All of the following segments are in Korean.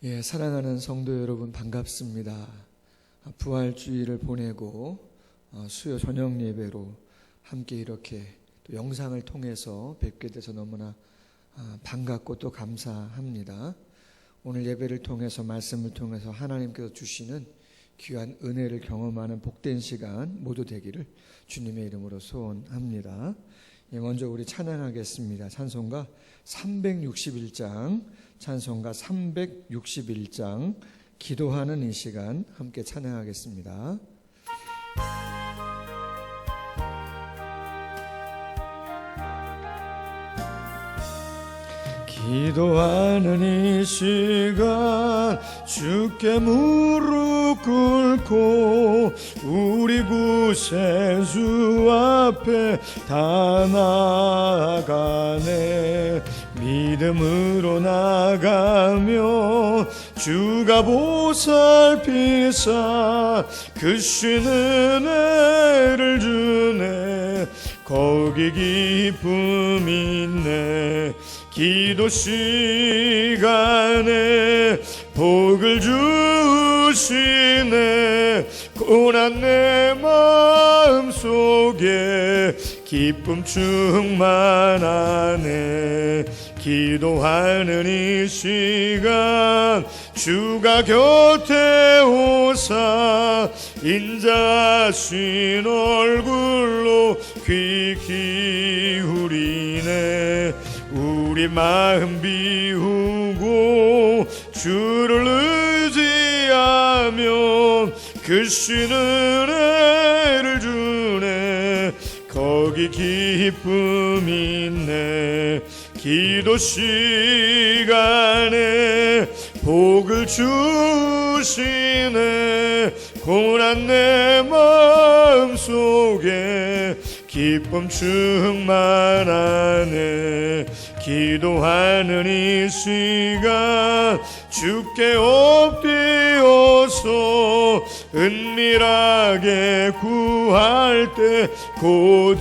사랑하는 성도 여러분 반갑습니다. 부활주의를 보내고 수요 저녁 예배로 함께 이렇게 또 영상을 통해서 뵙게 돼서 너무나 반갑고 또 감사합니다. 오늘 예배를 통해서 말씀을 통해서 하나님께서 주시는 귀한 은혜를 경험하는 복된 시간 모두 되기를 주님의 이름으로 소원합니다. 먼저 우리 찬양하겠습니다. 찬송가 361장, 찬송가 361장, 기도하는 이 시간 함께 찬양하겠습니다. 기도하는 이 시간 주께 무릎 꿇고 우리 구세주 앞에 다 나아가네. 믿음으로 나가며 주가 보살피사 크신 은혜를 주네. 거기 기쁨 있네. 기도 시간에 복을 주시네. 고난 내 마음속에 기쁨 충만하네. 기도하는 이 시간 주가 곁에 오사 인자하신 얼굴로 귀 기울이네. 우리 마음 비우고 주를 의지하면 크신 은혜를 주네. 거기 기쁨 있네. 기도 시간에 복을 주시네. 고난 내 마음속에 기쁨 충만하네. 기도하는 이 시간 주께 엎드려서 은밀하게 구할 때 곧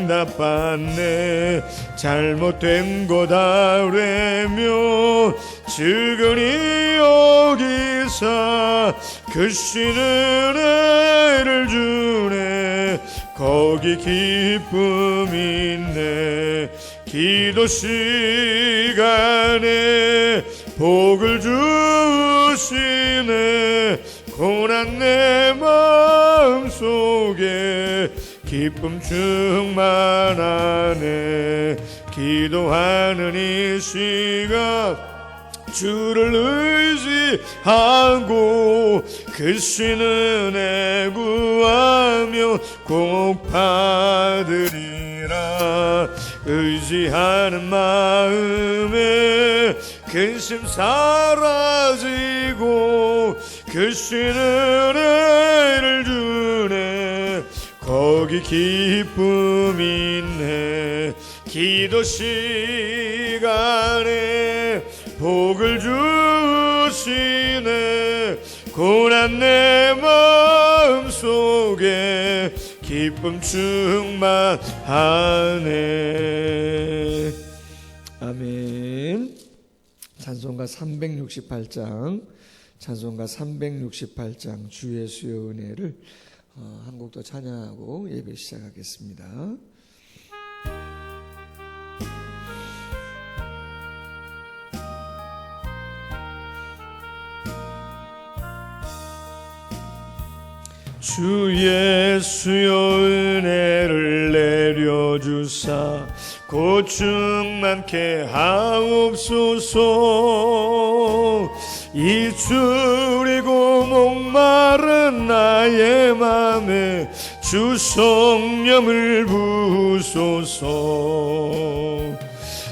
응답받네. 잘못된 것 아뢰며 즐거이 여기사 크신 은혜를 주네. 거기 기쁨 있네. 기도 시간에 복을 주시네. 고난 내 마음속에 기쁨 충만하네. 기도하는 이 시간 주를 의지하고 크신 은혜 구하며 꼭 받으리라. 의지하는 마음에 근심 사라지고 크신 은혜를 주네. 거기 기쁨 있네. 기도 시간에 복을 주시네. 고난 내 마음속에 기쁨 충만하네. 아멘. 찬송가 368장, 찬송가 368장 주의 수요 은혜를 한 곡 더 찬양하고 예배 시작하겠습니다. 주 예수여 은혜를 내려주사 고충 많게 하옵소서. 이추리고 목마른 나의 맘에 주 성령을 부으소서.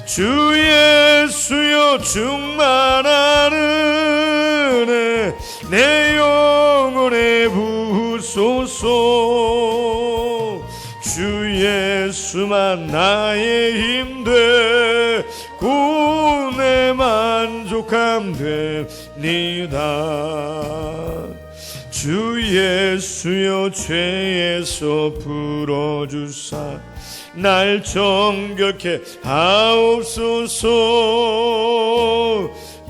주 예수여 충만한 은혜 내 영혼에 부으소서. 주 예수만 나의 힘돼 구내 만족함 됩니다. 주 예수여 죄에서 풀어주사 날 정결케 하옵소서.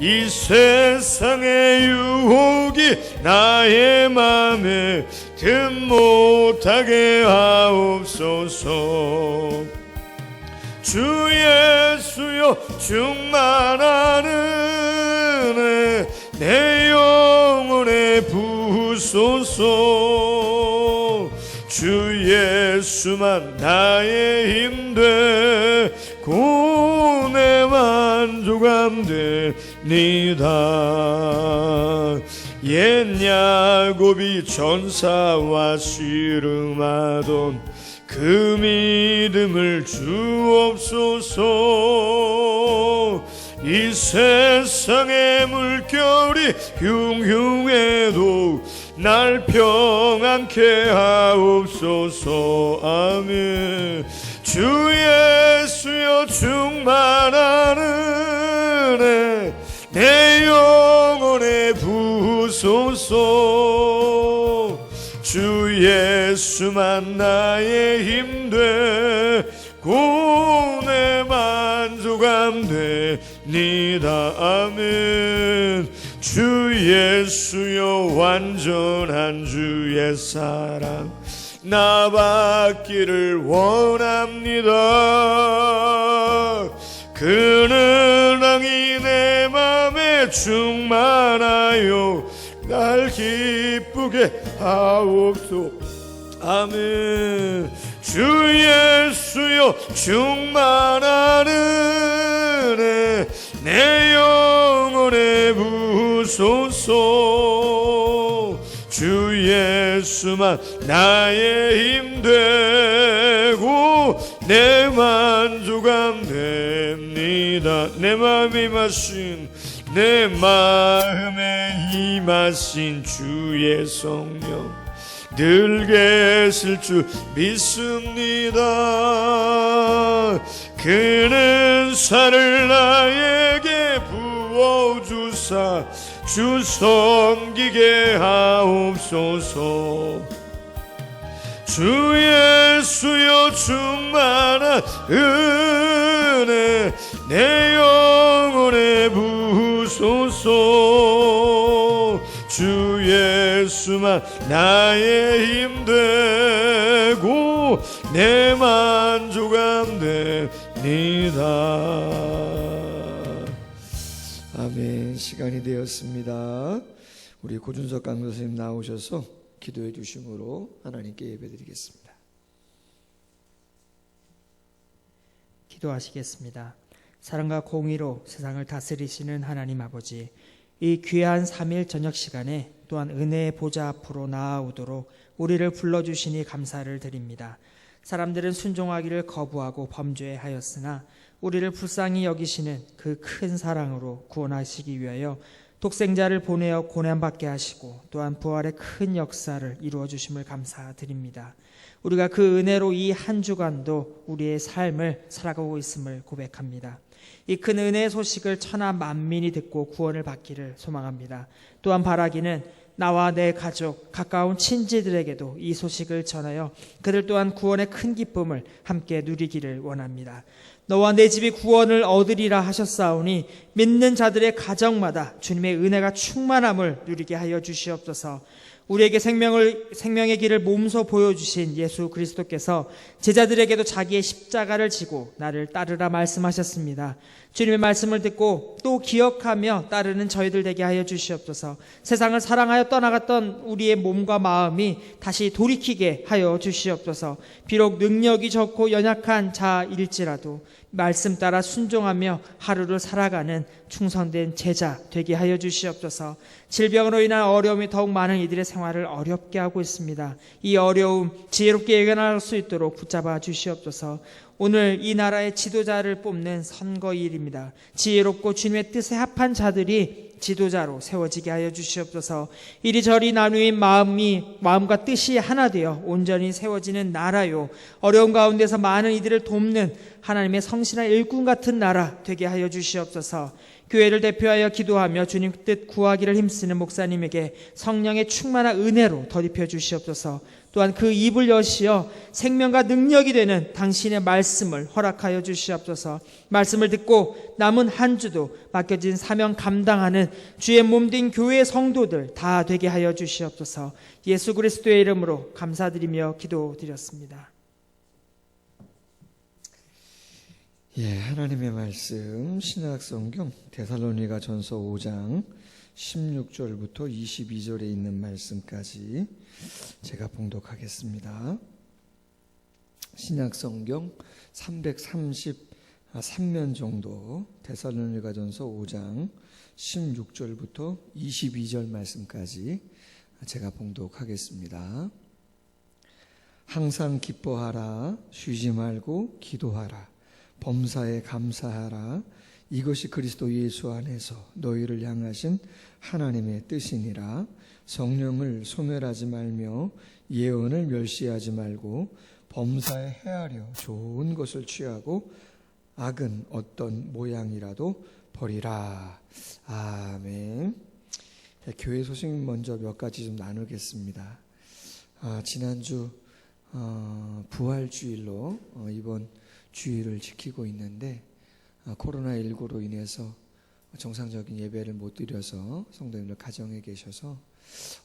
이 세상의 유혹이 나의 맘에 든 못하게 하옵소서. 주 예수여 충만한 은혜 내 영혼에 부으소서. 주 예수만 나의 힘되고 내 만족함 됩니다. 옛 야곱이 전사와 씨름하던 그 믿음을 주옵소서. 이 세상의 물결이 흉흉해도 날 평안케 하옵소서. 아멘. 주 예수여 충만한 은혜 내 영혼에 부으소서. 주 예수만 나의 힘되고 내 만족함 됩니다. 아멘. 주 예수여 완전한 주의 사랑 나 받기를 원합니다. 그 은왕이 내 맘에 충만하여 날 기쁘게 하옵소서. 아멘. 주 예수여 충만한 은혜 내 영혼에 부으소서. 주 예수만 나의 힘되고 내 만족함 됩니다. 내 마음에 임하신 주의 성령 늘 계실 줄 믿습니다. 그는 살을 나에게 부어주사 주 섬기게 하옵소서. 주 예수여 충만한 은혜 내 영혼에 부으소서. 주 예수만 나의 힘되고 내 만족함 됩니다. 아멘. 시간이 되었습니다. 우리 고준석 강도사님 나오셔서 기도해 주심으로 하나님께 예배드리겠습니다. 기도하시겠습니다. 사랑과 공의로 세상을 다스리시는 하나님 아버지, 이 귀한 3일 저녁 시간에 또한 은혜의 보좌 앞으로 나아오도록 우리를 불러주시니 감사를 드립니다. 사람들은 순종하기를 거부하고 범죄하였으나 우리를 불쌍히 여기시는 그 큰 사랑으로 구원하시기 위하여 독생자를 보내어 고난받게 하시고 또한 부활의 큰 역사를 이루어 주심을 감사드립니다. 우리가 그 은혜로 이 한 주간도 우리의 삶을 살아가고 있음을 고백합니다. 이 큰 은혜의 소식을 천하 만민이 듣고 구원을 받기를 소망합니다. 또한 바라기는 나와 내 가족, 가까운 친지들에게도 이 소식을 전하여 그들 또한 구원의 큰 기쁨을 함께 누리기를 원합니다. 너와 내 집이 구원을 얻으리라 하셨사오니 믿는 자들의 가정마다 주님의 은혜가 충만함을 누리게 하여 주시옵소서. 우리에게 생명의 길을 몸소 보여주신 예수 그리스도께서 제자들에게도 자기의 십자가를 지고 나를 따르라 말씀하셨습니다. 주님의 말씀을 듣고 또 기억하며 따르는 저희들 되게 하여 주시옵소서. 세상을 사랑하여 떠나갔던 우리의 몸과 마음이 다시 돌이키게 하여 주시옵소서. 비록 능력이 적고 연약한 자일지라도 말씀 따라 순종하며 하루를 살아가는 충성된 제자 되게 하여 주시옵소서. 질병으로 인한 어려움이 더욱 많은 이들의 생활을 어렵게 하고 있습니다. 이 어려움 지혜롭게 예견할 수 있도록 붙잡아 주시옵소서. 오늘 이 나라의 지도자를 뽑는 선거일입니다. 지혜롭고 주님의 뜻에 합한 자들이 지도자로 세워지게 하여 주시옵소서. 이리저리 나누인 마음과 뜻이 하나 되어 온전히 세워지는 나라요, 어려운 가운데서 많은 이들을 돕는 하나님의 성실한 일꾼 같은 나라 되게 하여 주시옵소서. 교회를 대표하여 기도하며 주님 뜻 구하기를 힘쓰는 목사님에게 성령의 충만한 은혜로 덧입혀 주시옵소서. 또한 그 입을 여시어 생명과 능력이 되는 당신의 말씀을 허락하여 주시옵소서. 말씀을 듣고 남은 한 주도 맡겨진 사명 감당하는 주의 몸된 교회 성도들 다 되게 하여 주시옵소서. 예수 그리스도의 이름으로 감사드리며 기도드렸습니다. 예, 하나님의 말씀 신약성경 데살로니가전서 5장 16절부터 22절에 있는 말씀까지 제가 봉독하겠습니다. 신약성경 333면 정도 데살로니가전서 5장 16절부터 22절 말씀까지 제가 봉독하겠습니다. 항상 기뻐하라, 쉬지 말고 기도하라, 범사에 감사하라. 이것이 그리스도 예수 안에서 너희를 향하신 하나님의 뜻이니라. 성령을 소멸하지 말며 예언을 멸시하지 말고 범사에 헤아려 좋은 것을 취하고 악은 어떤 모양이라도 버리라. 아멘. 교회 소식 먼저 몇 가지 좀 나누겠습니다. 지난주 부활주일로 이번 주일을 지키고 있는데 코로나19로 인해서 정상적인 예배를 못 드려서 성도님들 가정에 계셔서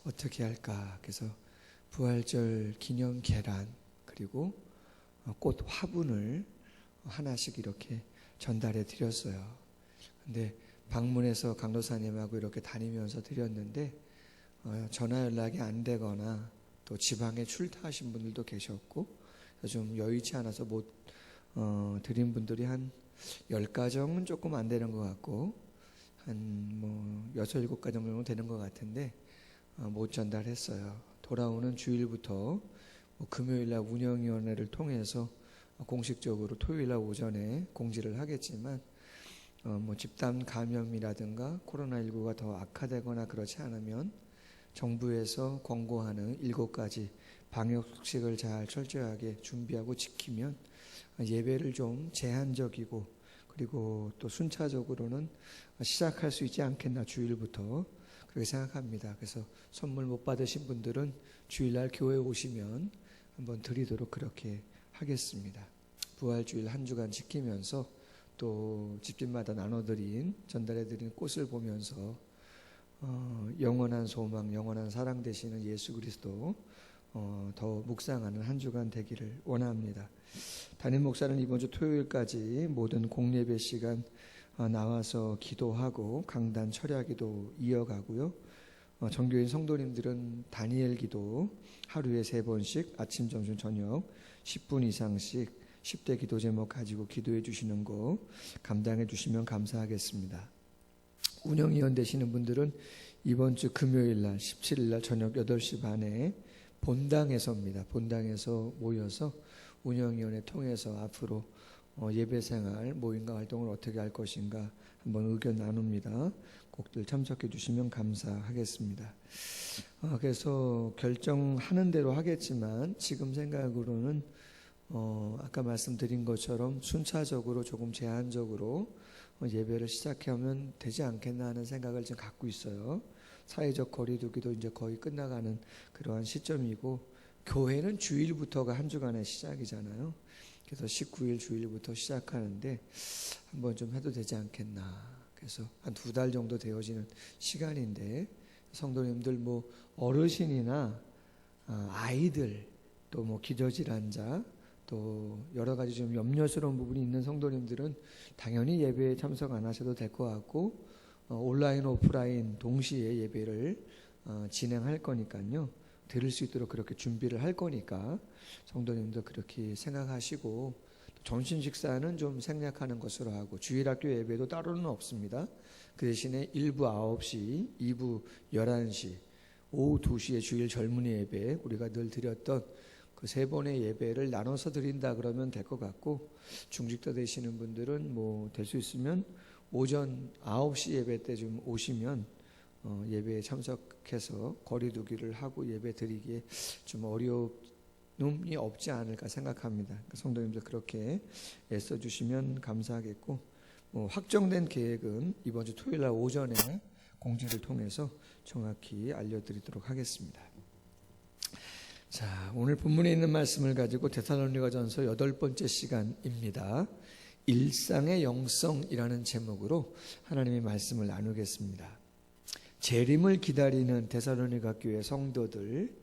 어떻게 할까, 그래서 부활절 기념 계란 그리고 꽃 화분을 하나씩 이렇게 전달해 드렸어요. 근데 방문해서 강도사님하고 이렇게 다니면서 드렸는데 전화 연락이 안 되거나 또 지방에 출타하신 분들도 계셨고 좀 여의치 않아서 못 드린 분들이 한 10가정은 조금 안 되는 것 같고 한 6, 7가정 정도 되는 것 같은데 못 전달했어요. 돌아오는 주일부터 금요일날 운영위원회를 통해서 공식적으로 토요일날 오전에 공지를 하겠지만 집단 감염이라든가 코로나19가 더 악화되거나 그렇지 않으면 정부에서 권고하는 7가지 방역수칙을 잘 철저하게 준비하고 지키면 예배를 좀 제한적이고 그리고 또 순차적으로는 시작할 수 있지 않겠나, 주일부터 그렇게 생각합니다. 그래서 선물 못 받으신 분들은 주일날 교회 오시면 한번 드리도록 그렇게 하겠습니다. 부활주일 한 주간 지키면서 또 집집마다 나눠드린 전달해드린 꽃을 보면서 영원한 소망, 영원한 사랑 되시는 예수 그리스도 더 묵상하는 한 주간 되기를 원합니다. 담임 목사는 이번 주 토요일까지 모든 공예배 시간 나와서 기도하고 강단 철야기도 이어가고요. 정교인 성도님들은 다니엘 기도 하루에 3번씩 아침, 점심, 저녁 10분 이상씩 10대 기도 제목 가지고 기도해 주시는 거 감당해 주시면 감사하겠습니다. 운영위원 되시는 분들은 이번 주 금요일날 17일날 저녁 8시 반에 본당에서입니다. 본당에서 모여서 운영위원회 통해서 앞으로 예배생활, 모임과 활동을 어떻게 할 것인가 한번 의견 나눕니다. 꼭들 참석해 주시면 감사하겠습니다. 그래서 결정하는 대로 하겠지만 지금 생각으로는 아까 말씀드린 것처럼 순차적으로 조금 제한적으로 예배를 시작하면 되지 않겠나 하는 생각을 지금 갖고 있어요. 사회적 거리두기도 이제 거의 끝나가는 그러한 시점이고 교회는 주일부터가 한 주간의 시작이잖아요. 그래서 19일 주일부터 시작하는데 한번 좀 해도 되지 않겠나. 그래서 한 2달 정도 되어지는 시간인데 성도님들 어르신이나 아이들 또 기저질환자 또 여러 가지 좀 염려스러운 부분이 있는 성도님들은 당연히 예배에 참석 안 하셔도 될 것 같고 온라인 오프라인 동시에 예배를 진행할 거니까요. 들을 수 있도록 그렇게 준비를 할 거니까 성도님도 그렇게 생각하시고 점심 식사는 좀 생략하는 것으로 하고 주일학교 예배도 따로는 없습니다. 그 대신에 1부 9시, 2부 11시, 오후 2시에 주일 젊은이 예배 우리가 늘 드렸던 그 3번의 예배를 나눠서 드린다 그러면 될 것 같고 중직도 되시는 분들은 될 수 있으면 오전 9시 예배 때 좀 오시면 예배에 참석해서 거리두기를 하고 예배 드리기에 좀 어려움이 없지 않을까 생각합니다. 성도님들 그렇게 애써주시면 감사하겠고 확정된 계획은 이번 주 토요일날 오전에 공지를 통해서 정확히 알려드리도록 하겠습니다. 자, 오늘 본문에 있는 말씀을 가지고 데살로니가전서 8번째 시간입니다. 일상의 영성이라는 제목으로 하나님의 말씀을 나누겠습니다. 재림을 기다리는 데살로니가 교회 성도들,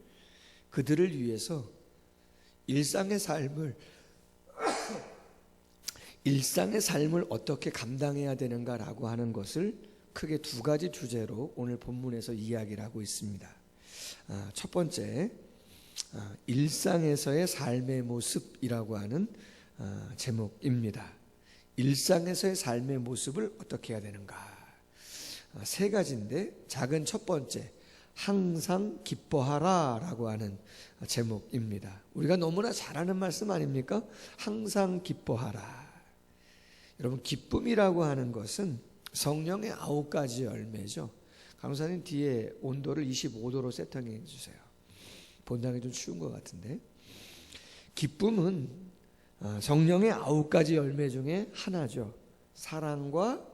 그들을 위해서 일상의 삶을 어떻게 감당해야 되는가라고 하는 것을 크게 두 가지 주제로 오늘 본문에서 이야기를 하고 있습니다. 첫 번째, 일상에서의 삶의 모습이라고 하는 제목입니다. 일상에서의 삶의 모습을 어떻게 해야 되는가? 세 가지인데, 작은 첫 번째, 항상 기뻐하라 라고 하는 제목입니다. 우리가 너무나 잘 아는 말씀 아닙니까? 항상 기뻐하라. 여러분, 기쁨이라고 하는 것은 성령의 9가지 열매죠. 강사님 뒤에 온도를 25도로 세팅해 주세요. 본당이 좀 추운 것 같은데, 기쁨은 성령의 9가지 열매 중에 하나죠. 사랑과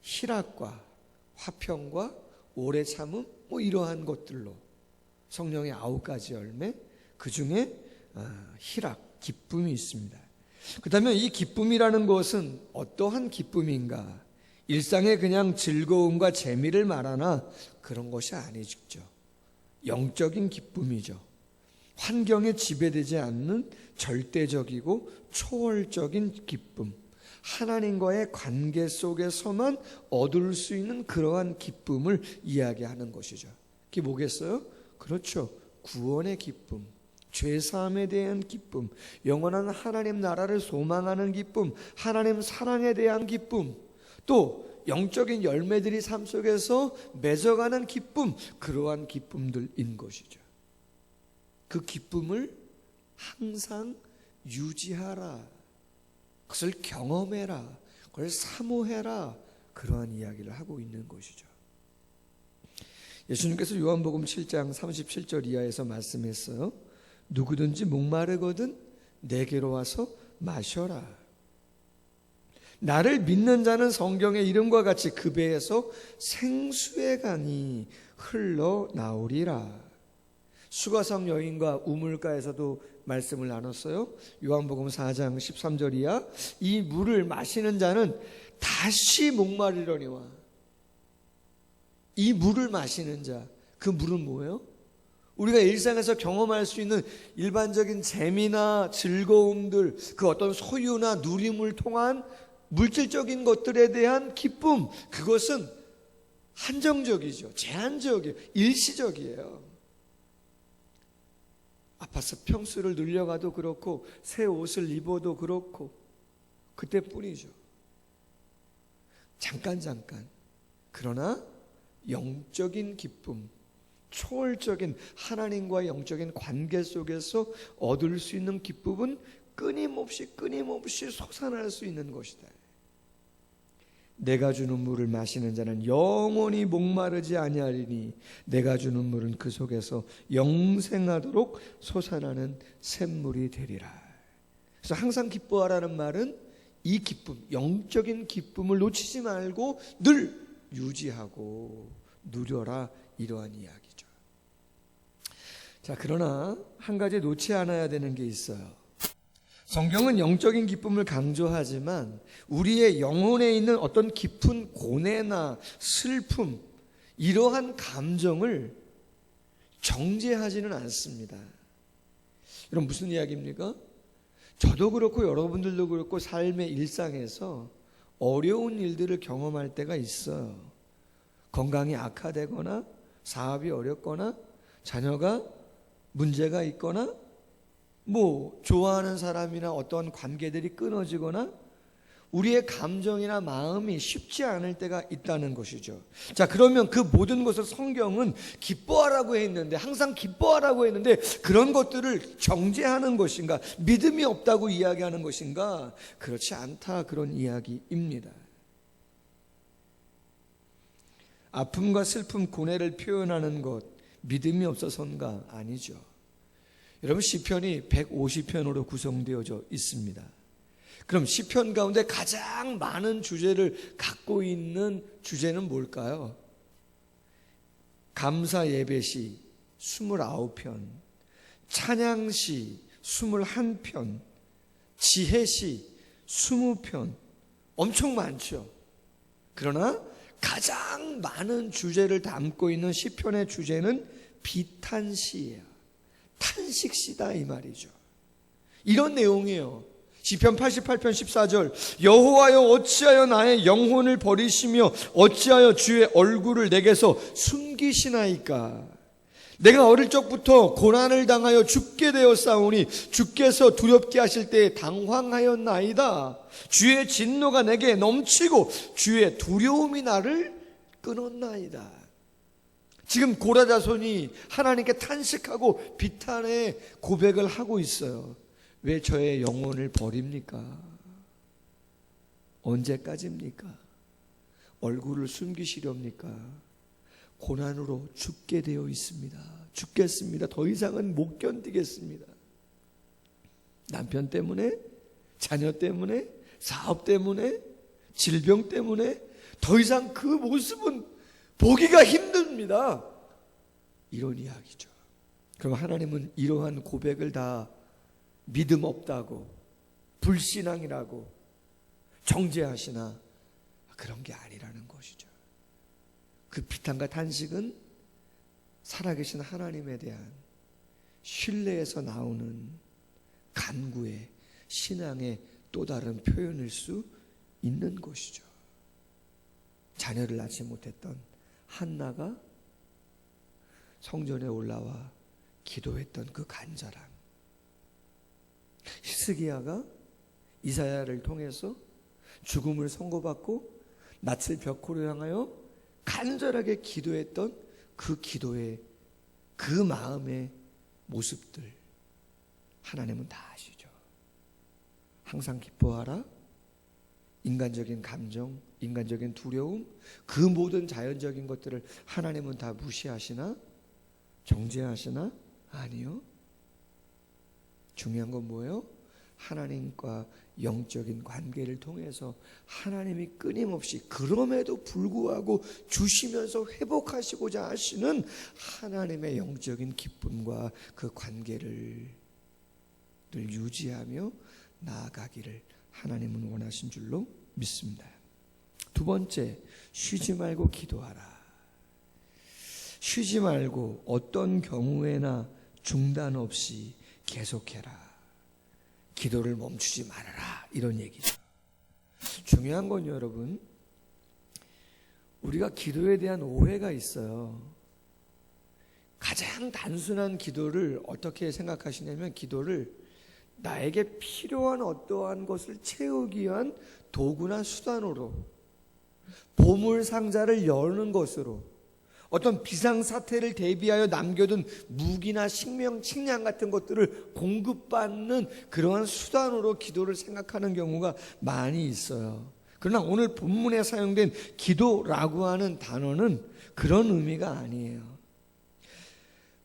희락과 화평과 오래 참음, 이러한 것들로 성령의 9가지 열매, 그 중에 희락, 기쁨이 있습니다. 그렇다면 이 기쁨이라는 것은 어떠한 기쁨인가? 일상의 그냥 즐거움과 재미를 말하나 그런 것이 아니죠. 영적인 기쁨이죠. 환경에 지배되지 않는 절대적이고 초월적인 기쁨, 하나님과의 관계 속에서만 얻을 수 있는 그러한 기쁨을 이야기하는 것이죠. 그게 뭐겠어요? 그렇죠. 구원의 기쁨, 죄사함에 대한 기쁨, 영원한 하나님 나라를 소망하는 기쁨, 하나님 사랑에 대한 기쁨, 또 영적인 열매들이 삶 속에서 맺어가는 기쁨, 그러한 기쁨들인 것이죠. 그 기쁨을 항상 유지하라, 그것을 경험해라, 그걸 사모해라, 그러한 이야기를 하고 있는 것이죠. 예수님께서 요한복음 7장 37절 이하에서 말씀했어요. 누구든지 목마르거든 내게로 와서 마셔라. 나를 믿는 자는 성경의 이름과 같이 그 배에서 생수의 강이 흘러나오리라. 수가성 여인과 우물가에서도 말씀을 나눴어요. 요한복음 4장 13절 이하, 이 물을 마시는 자는 다시 목마르려니와. 이 물을 마시는 자, 그 물은 뭐예요? 우리가 일상에서 경험할 수 있는 일반적인 재미나 즐거움들, 그 어떤 소유나 누림을 통한 물질적인 것들에 대한 기쁨, 그것은 한정적이죠. 제한적이에요. 일시적이에요. 아파서 평수를 늘려가도 그렇고 새 옷을 입어도 그렇고 그때뿐이죠. 잠깐. 그러나 영적인 기쁨, 초월적인 하나님과의 영적인 관계 속에서 얻을 수 있는 기쁨은 끊임없이 솟아날 수 있는 것이다. 내가 주는 물을 마시는 자는 영원히 목마르지 아니하리니 내가 주는 물은 그 속에서 영생하도록 솟아나는 샘물이 되리라. 그래서 항상 기뻐하라는 말은 이 기쁨, 영적인 기쁨을 놓치지 말고 늘 유지하고 누려라, 이러한 이야기죠. 자, 그러나 한 가지 놓지 않아야 되는 게 있어요. 성경은 영적인 기쁨을 강조하지만 우리의 영혼에 있는 어떤 깊은 고뇌나 슬픔, 이러한 감정을 정죄하지는 않습니다. 여러분, 무슨 이야기입니까? 저도 그렇고 여러분들도 그렇고 삶의 일상에서 어려운 일들을 경험할 때가 있어요. 건강이 악화되거나 사업이 어렵거나 자녀가 문제가 있거나 좋아하는 사람이나 어떤 관계들이 끊어지거나 우리의 감정이나 마음이 쉽지 않을 때가 있다는 것이죠. 자, 그러면 그 모든 것을 성경은 기뻐하라고 했는데, 항상 기뻐하라고 했는데 그런 것들을 정죄하는 것인가, 믿음이 없다고 이야기하는 것인가? 그렇지 않다, 그런 이야기입니다. 아픔과 슬픔, 고뇌를 표현하는 것, 믿음이 없어서인가? 아니죠. 여러분, 시편이 150편으로 구성되어져 있습니다. 그럼 시편 가운데 가장 많은 주제를 갖고 있는 주제는 뭘까요? 감사 예배시 29편, 찬양시 21편, 지혜시 20편, 엄청 많죠. 그러나 가장 많은 주제를 담고 있는 시편의 주제는 비탄시예요. 탄식시다 이 말이죠. 이런 내용이에요. 시편 88편 14절, 여호와여 어찌하여 나의 영혼을 버리시며 어찌하여 주의 얼굴을 내게서 숨기시나이까. 내가 어릴 적부터 고난을 당하여 죽게 되었사오니 주께서 두렵게 하실 때에 당황하였나이다. 주의 진노가 내게 넘치고 주의 두려움이 나를 끊었나이다. 지금 고라 자손이 하나님께 탄식하고 비탄의 고백을 하고 있어요. 왜 저의 영혼을 버립니까? 언제까지입니까? 얼굴을 숨기시렵니까? 고난으로 죽게 되어 있습니다. 죽겠습니다. 더 이상은 못 견디겠습니다. 남편 때문에, 자녀 때문에, 사업 때문에, 질병 때문에 더 이상 그 모습은 보기가 힘듭니다. 이런 이야기죠. 그럼 하나님은 이러한 고백을 다 믿음 없다고, 불신앙이라고 정죄하시나? 그런 게 아니라는 것이죠. 그 비탄과 탄식은 살아계신 하나님에 대한 신뢰에서 나오는 간구의 신앙의 또 다른 표현일 수 있는 것이죠. 자녀를 낳지 못했던 한나가 성전에 올라와 기도했던 그 간절함, 히스기야가 이사야를 통해서 죽음을 선고받고 낯을 벽으로 향하여 간절하게 기도했던 그 기도의 그 마음의 모습들, 하나님은 다 아시죠. 항상 기뻐하라. 인간적인 감정, 인간적인 두려움, 그 모든 자연적인 것들을 하나님은 다 무시하시나? 정죄하시나? 아니요. 중요한 건 뭐예요? 하나님과 영적인 관계를 통해서 하나님이 끊임없이 그럼에도 불구하고 주시면서 회복하시고자 하시는 하나님의 영적인 기쁨과 그 관계를 늘 유지하며 나아가기를 하나님은 원하신 줄로 믿습니다. 두 번째, 쉬지 말고 기도하라. 쉬지 말고 어떤 경우에나 중단 없이 계속해라. 기도를 멈추지 말아라. 이런 얘기죠. 중요한 건 여러분, 우리가 기도에 대한 오해가 있어요. 가장 단순한 기도를 어떻게 생각하시냐면, 기도를 나에게 필요한 어떠한 것을 채우기 위한 도구나 수단으로, 보물 상자를 여는 것으로, 어떤 비상사태를 대비하여 남겨둔 무기나 식량 같은 것들을 공급받는 그러한 수단으로 기도를 생각하는 경우가 많이 있어요. 그러나 오늘 본문에 사용된 기도라고 하는 단어는 그런 의미가 아니에요.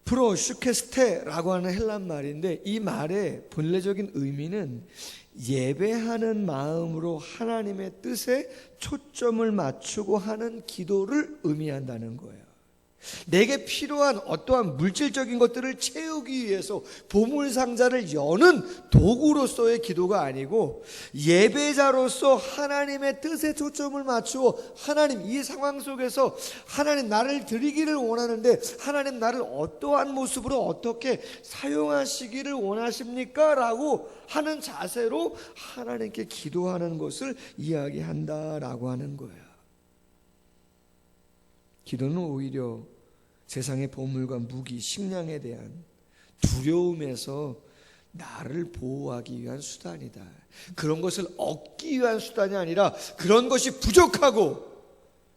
프로슈케스테라고 하는 헬란 말인데, 이 말의 본래적인 의미는 예배하는 마음으로 하나님의 뜻에 초점을 맞추고 하는 기도를 의미한다는 거예요. 내게 필요한 어떠한 물질적인 것들을 채우기 위해서 보물상자를 여는 도구로서의 기도가 아니고, 예배자로서 하나님의 뜻에 초점을 맞추어 하나님, 이 상황 속에서 하나님 나를 드리기를 원하는데 하나님 나를 어떠한 모습으로 어떻게 사용하시기를 원하십니까? 라고 하는 자세로 하나님께 기도하는 것을 이야기한다라고 하는 거예요. 기도는 오히려 세상의 보물과 무기, 식량에 대한 두려움에서 나를 보호하기 위한 수단이다. 그런 것을 얻기 위한 수단이 아니라, 그런 것이 부족하고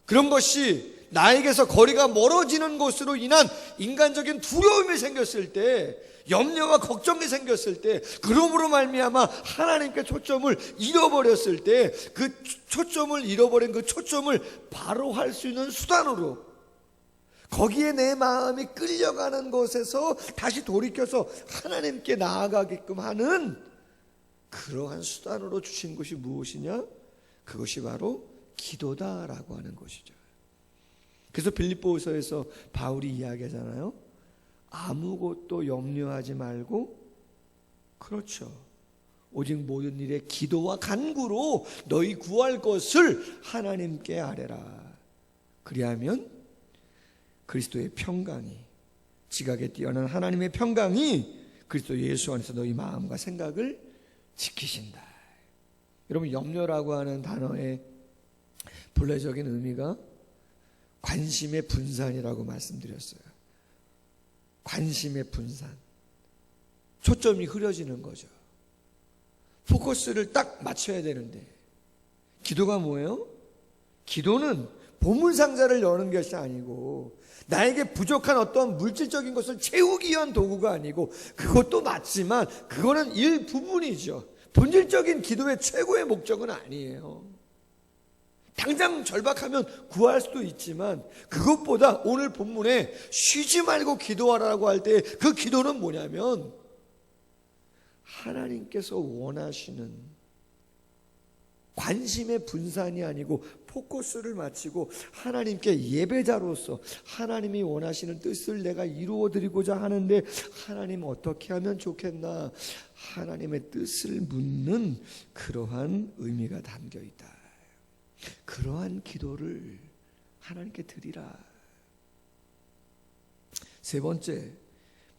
그런 것이 나에게서 거리가 멀어지는 것으로 인한 인간적인 두려움이 생겼을 때, 염려와 걱정이 생겼을 때, 그러므로 말미암아 하나님께 초점을 잃어버렸을 때, 그 초점을 잃어버린 그 초점을 바로 할 수 있는 수단으로, 거기에 내 마음이 끌려가는 것에서 다시 돌이켜서 하나님께 나아가게끔 하는 그러한 수단으로 주신 것이 무엇이냐? 그것이 바로 기도다라고 하는 것이죠. 그래서 빌립보서에서 바울이 이야기하잖아요. 아무것도 염려하지 말고, 그렇죠, 오직 모든 일에 기도와 간구로 너희 구할 것을 하나님께 아뢰라. 그리하면 그리스도의 평강이, 지각에 뛰어난 하나님의 평강이 그리스도 예수 안에서 너희 마음과 생각을 지키신다. 여러분, 염려라고 하는 단어의 본래적인 의미가 관심의 분산이라고 말씀드렸어요. 관심의 분산, 초점이 흐려지는 거죠. 포커스를 딱 맞춰야 되는데, 기도가 뭐예요? 기도는 보물상자를 여는 것이 아니고 나에게 부족한 어떤 물질적인 것을 채우기 위한 도구가 아니고, 그것도 맞지만 그거는 일부분이죠. 본질적인 기도의 최고의 목적은 아니에요. 당장 절박하면 구할 수도 있지만, 그것보다 오늘 본문에 쉬지 말고 기도하라고 할 때 그 기도는 뭐냐면, 하나님께서 원하시는 관심의 분산이 아니고 포커스를 맞추고 하나님께 예배자로서 하나님이 원하시는 뜻을 내가 이루어드리고자 하는데, 하나님 어떻게 하면 좋겠나, 하나님의 뜻을 묻는 그러한 의미가 담겨 있다. 그러한 기도를 하나님께 드리라. 세 번째,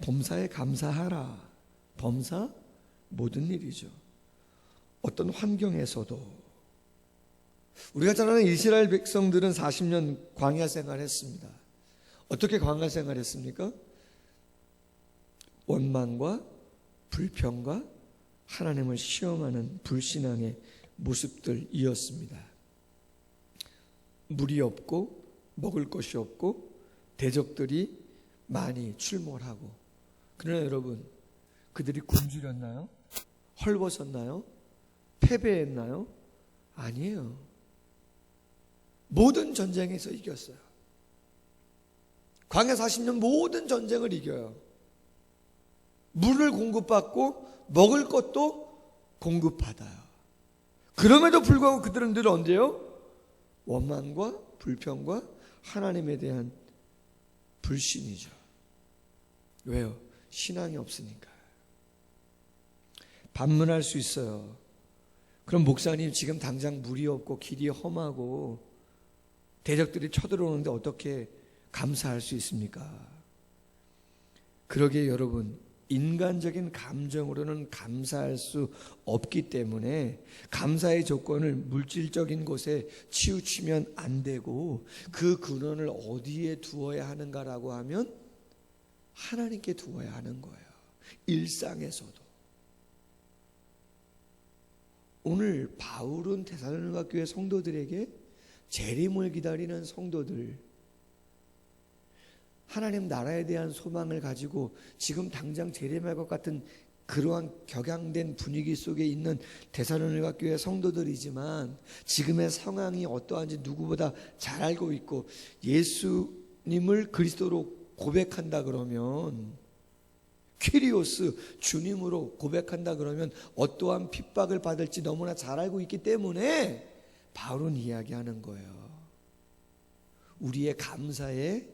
범사에 감사하라. 범사, 모든 일이죠. 어떤 환경에서도. 우리가 잘 아는 이스라엘 백성들은 40년 광야 생활했습니다. 어떻게 광야 생활했습니까? 원망과 불평과 하나님을 시험하는 불신앙의 모습들이었습니다. 물이 없고 먹을 것이 없고 대적들이 많이 출몰하고. 그러나 여러분, 그들이 굶주렸나요? 헐벗었나요? 패배했나요? 아니에요. 모든 전쟁에서 이겼어요. 광야 40년 모든 전쟁을 이겨요. 물을 공급받고 먹을 것도 공급받아요. 그럼에도 불구하고 그들은 늘 언제요? 원망과 불평과 하나님에 대한 불신이죠. 왜요? 신앙이 없으니까. 반문할 수 있어요. 그럼 목사님, 지금 당장 물이 없고 길이 험하고 대적들이 쳐들어오는데 어떻게 감사할 수 있습니까? 그러기에 여러분, 인간적인 감정으로는 감사할 수 없기 때문에 감사의 조건을 물질적인 것에 치우치면 안 되고, 그 근원을 어디에 두어야 하는가라고 하면 하나님께 두어야 하는 거예요. 일상에서도. 오늘 바울은 데살로니가 교회 성도들에게 재림을 기다리는 성도들, 하나님 나라에 대한 소망을 가지고 지금 당장 재림할 것 같은 그러한 격양된 분위기 속에 있는 데살로니가 교회 성도들이지만, 지금의 상황이 어떠한지 누구보다 잘 알고 있고, 예수님을 그리스도로 고백한다 그러면, 퀴리오스 주님으로 고백한다 그러면 어떠한 핍박을 받을지 너무나 잘 알고 있기 때문에 바울은 이야기하는 거예요. 우리의 감사의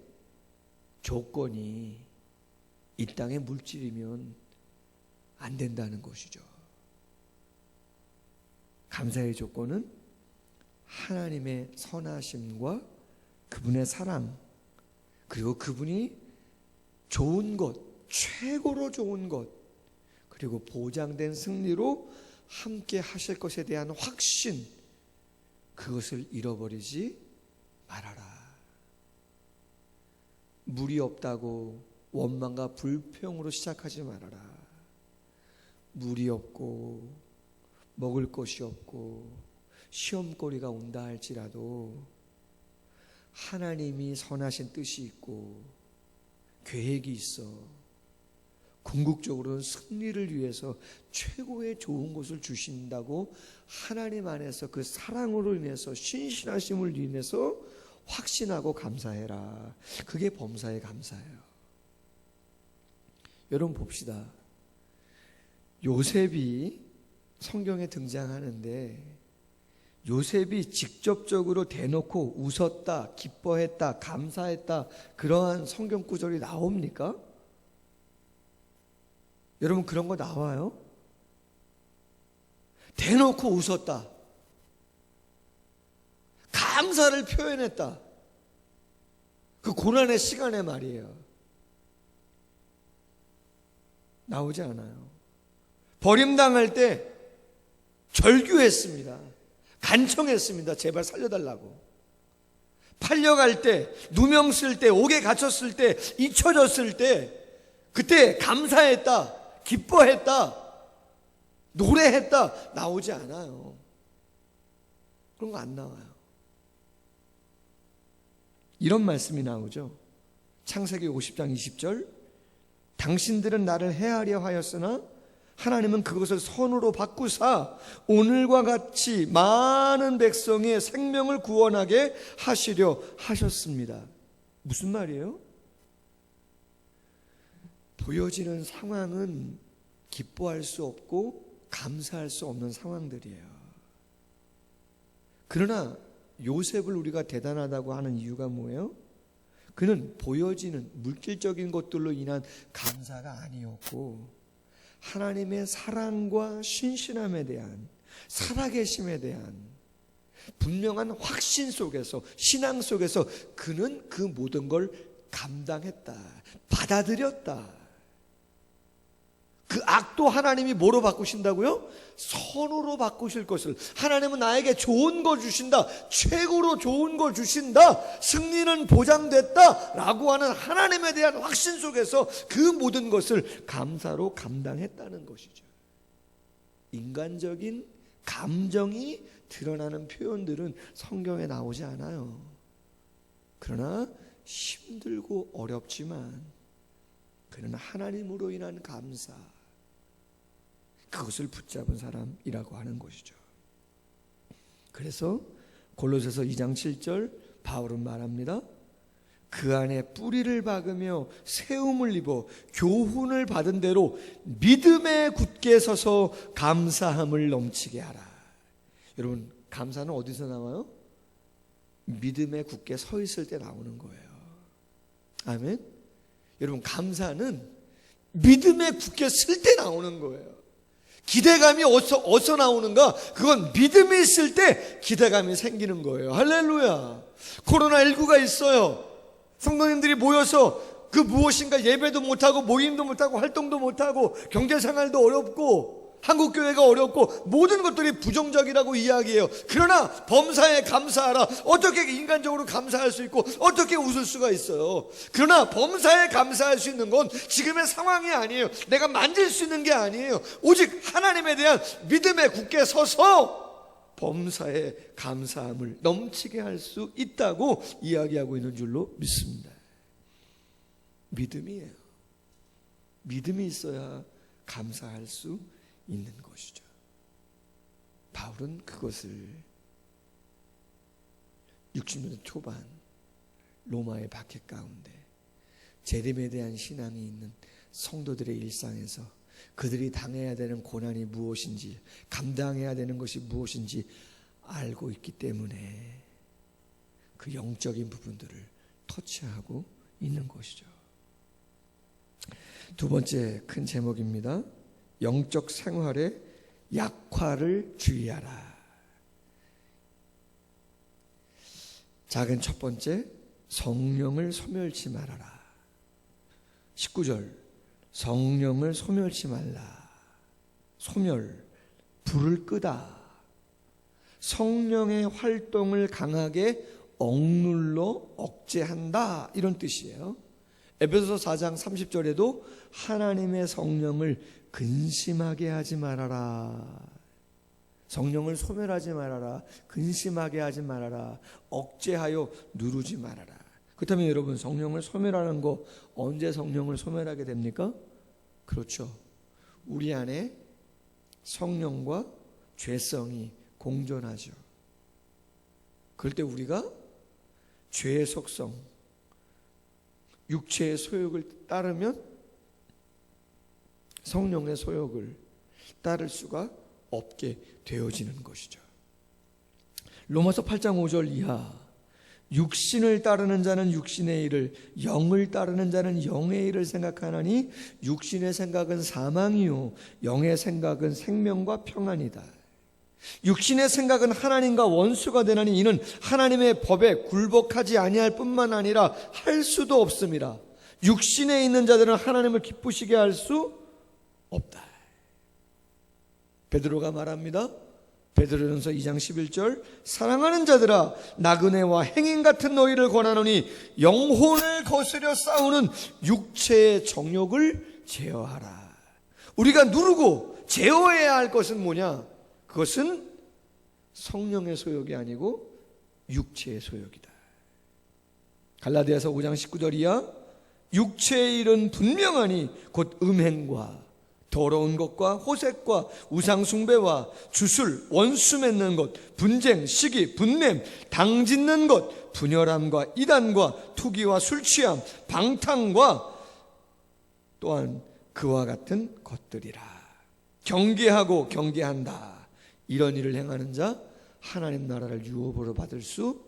조건이 이 땅의 물질이면 안 된다는 것이죠. 감사의 조건은 하나님의 선하심과 그분의 사랑, 그리고 그분이 좋은 것, 최고로 좋은 것, 그리고 보장된 승리로 함께 하실 것에 대한 확신, 그것을 잃어버리지 말아라. 물이 없다고 원망과 불평으로 시작하지 말아라. 물이 없고 먹을 것이 없고 시험거리가 온다 할지라도 하나님이 선하신 뜻이 있고 계획이 있어. 궁극적으로는 승리를 위해서 최고의 좋은 것을 주신다고 하나님 안에서 그 사랑으로 인해서, 신실하심을 인해서 확신하고 감사해라. 그게 범사의 감사예요. 여러분 봅시다. 요셉이 성경에 등장하는데, 요셉이 직접적으로 대놓고 웃었다, 기뻐했다, 감사했다, 그러한 성경 구절이 나옵니까? 여러분 그런 거 나와요? 대놓고 웃었다. 감사를 표현했다. 그 고난의 시간에 말이에요. 나오지 않아요. 버림당할 때 절규했습니다. 간청했습니다. 제발 살려달라고. 팔려갈 때, 누명 쓸 때, 옥에 갇혔을 때, 잊혀졌을 때 그때 감사했다, 기뻐했다, 노래했다. 나오지 않아요. 그런 거 안 나와요. 이런 말씀이 나오죠. 창세기 50장 20절, 당신들은 나를 해하려 하였으나 하나님은 그것을 선으로 바꾸사 오늘과 같이 많은 백성의 생명을 구원하게 하시려 하셨습니다. 무슨 말이에요? 보여지는 상황은 기뻐할 수 없고 감사할 수 없는 상황들이에요. 그러나 요셉을 우리가 대단하다고 하는 이유가 뭐예요? 그는 보여지는 물질적인 것들로 인한 감사가 아니었고 하나님의 사랑과 신실함에 대한, 살아계심에 대한 분명한 확신 속에서, 신앙 속에서 그는 그 모든 걸 감당했다, 받아들였다. 그 악도 하나님이 뭐로 바꾸신다고요? 선으로 바꾸실 것을. 하나님은 나에게 좋은 거 주신다, 최고로 좋은 거 주신다, 승리는 보장됐다 라고 하는 하나님에 대한 확신 속에서 그 모든 것을 감사로 감당했다는 것이죠. 인간적인 감정이 드러나는 표현들은 성경에 나오지 않아요. 그러나 힘들고 어렵지만 그는 하나님으로 인한 감사, 그것을 붙잡은 사람이라고 하는 것이죠. 그래서 골로새서 2장 7절 바울은 말합니다. 그 안에 뿌리를 박으며 세움을 입어 교훈을 받은 대로 믿음에 굳게 서서 감사함을 넘치게 하라. 여러분, 감사는 어디서 나와요? 믿음에 굳게 서 있을 때 나오는 거예요. 아멘. 여러분, 감사는 믿음에 굳게 쓸 때 나오는 거예요. 기대감이 어디서 나오는가? 그건 믿음이 있을 때 기대감이 생기는 거예요. 할렐루야. 코로나19가 있어요. 성도님들이 모여서 그 무엇인가 예배도 못하고 모임도 못하고 활동도 못하고 경제생활도 어렵고 한국교회가 어렵고 모든 것들이 부정적이라고 이야기해요. 그러나 범사에 감사하라. 어떻게 인간적으로 감사할 수 있고 어떻게 웃을 수가 있어요? 그러나 범사에 감사할 수 있는 건 지금의 상황이 아니에요. 내가 만질 수 있는 게 아니에요. 오직 하나님에 대한 믿음에 굳게 서서 범사에 감사함을 넘치게 할 수 있다고 이야기하고 있는 줄로 믿습니다. 믿음이에요. 믿음이 있어야 감사할 수 있는 것이죠. 바울은 그것을 60년대 초반 로마의 박해 가운데 재림에 대한 신앙이 있는 성도들의 일상에서 그들이 당해야 되는 고난이 무엇인지, 감당해야 되는 것이 무엇인지 알고 있기 때문에 그 영적인 부분들을 터치하고 있는 것이죠. 두 번째 큰 제목입니다. 영적 생활의 약화를 주의하라. 작은 첫 번째, 성령을 소멸치 말아라. 19절, 성령을 소멸치 말라. 소멸, 불을 끄다. 성령의 활동을 강하게 억눌러 억제한다, 이런 뜻이에요. 에베소서 4장 30절에도 하나님의 성령을 근심하게 하지 말아라. 성령을 소멸하지 말아라. 근심하게 하지 말아라. 억제하여 누르지 말아라. 그렇다면 여러분, 성령을 소멸하는 거 언제 성령을 소멸하게 됩니까? 그렇죠. 우리 안에 성령과 죄성이 공존하죠. 그럴 때 우리가 죄의 속성, 육체의 소욕을 따르면 성령의 소욕을 따를 수가 없게 되어지는 것이죠. 로마서 8장 5절 이하, 육신을 따르는 자는 육신의 일을, 영을 따르는 자는 영의 일을 생각하나니 육신의 생각은 사망이요 영의 생각은 생명과 평안이다. 육신의 생각은 하나님과 원수가 되나니 이는 하나님의 법에 굴복하지 아니할 뿐만 아니라 할 수도 없습니다. 육신에 있는 자들은 하나님을 기쁘시게 할 수 없다. 베드로가 말합니다. 베드로전서 2장 11절, 사랑하는 자들아 나그네와 행인 같은 너희를 권하노니 영혼을 거스려 싸우는 육체의 정욕을 제어하라. 우리가 누르고 제어해야 할 것은 뭐냐? 그것은 성령의 소욕이 아니고 육체의 소욕이다. 갈라디아서 5장 19절 이하, 육체의 일은 분명하니 곧 음행과 더러운 것과 호색과 우상숭배와 주술, 원수 맺는 것, 분쟁, 시기, 분냄, 당짓는 것, 분열함과 이단과 투기와 술취함, 방탕과 또한 그와 같은 것들이라. 경계하고 경계한다. 이런 일을 행하는 자 하나님 나라를 유업으로 받을 수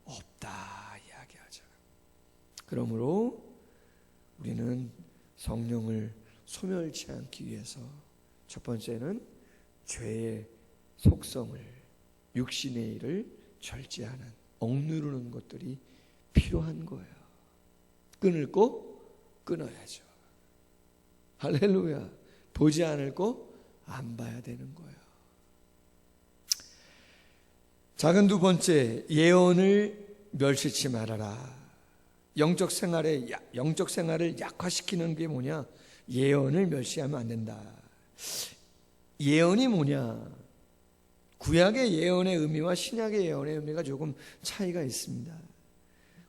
없다 이야기하죠. 그러므로 우리는 성령을 소멸치 않기 위해서 첫 번째는 죄의 속성을, 육신의 일을 절제하는, 억누르는 것들이 필요한 거예요. 끊을 거 끊어야죠. 할렐루야. 보지 않을 거 안 봐야 되는 거예요. 작은 두 번째, 예언을 멸시치 말아라. 영적 생활을 약화시키는 게 뭐냐? 예언을 멸시하면 안 된다. 예언이 뭐냐? 구약의 예언의 의미와 신약의 예언의 의미가 조금 차이가 있습니다.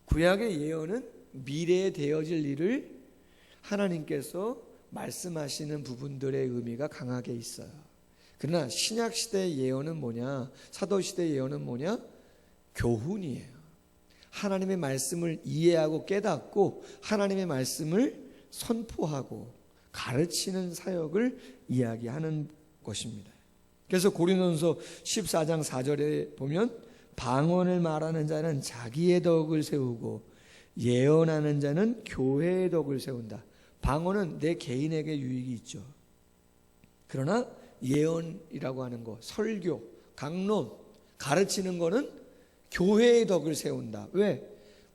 구약의 예언은 미래에 되어질 일을 하나님께서 말씀하시는 부분들의 의미가 강하게 있어요. 그러나 신약 시대의 예언은 뭐냐? 사도 시대의 예언은 뭐냐? 교훈이에요. 하나님의 말씀을 이해하고 깨닫고 하나님의 말씀을 선포하고 가르치는 사역을 이야기하는 것입니다. 그래서 고린도전서 14장 4절에 보면 방언을 말하는 자는 자기의 덕을 세우고 예언하는 자는 교회의 덕을 세운다. 방언은 내 개인에게 유익이 있죠. 그러나 예언이라고 하는 거, 설교, 강론, 가르치는 거는 교회의 덕을 세운다. 왜?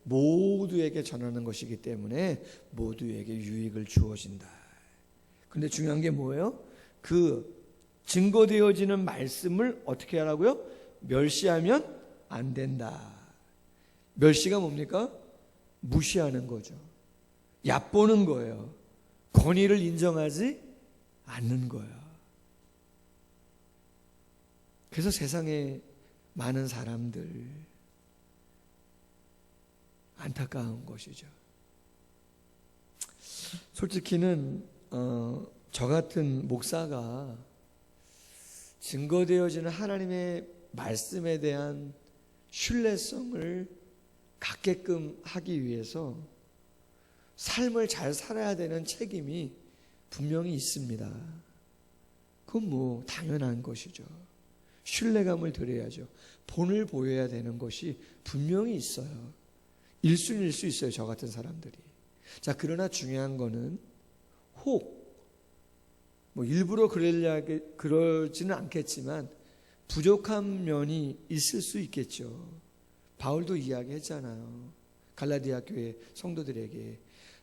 모두에게 전하는 것이기 때문에 모두에게 유익을 주어진다. 근데 중요한 게 뭐예요? 그 증거되어지는 말씀을 어떻게 하라고요? 멸시하면 안 된다. 멸시가 뭡니까? 무시하는 거죠. 얕보는 거예요. 권위를 인정하지 않는 거예요. 그래서 세상에 많은 사람들 안타까운 것이죠. 솔직히는 저 같은 목사가 증거되어지는 하나님의 말씀에 대한 신뢰성을 갖게끔 하기 위해서 삶을 잘 살아야 되는 책임이 분명히 있습니다. 그건 뭐 당연한 것이죠. 신뢰감을 드려야죠. 본을 보여야 되는 것이 분명히 있어요. 일순일 수 있어요, 저 같은 사람들이. 자, 그러나 중요한 거는 혹 뭐 일부러 그러지는 않겠지만 부족한 면이 있을 수 있겠죠. 바울도 이야기했잖아요. 갈라디아 교회 성도들에게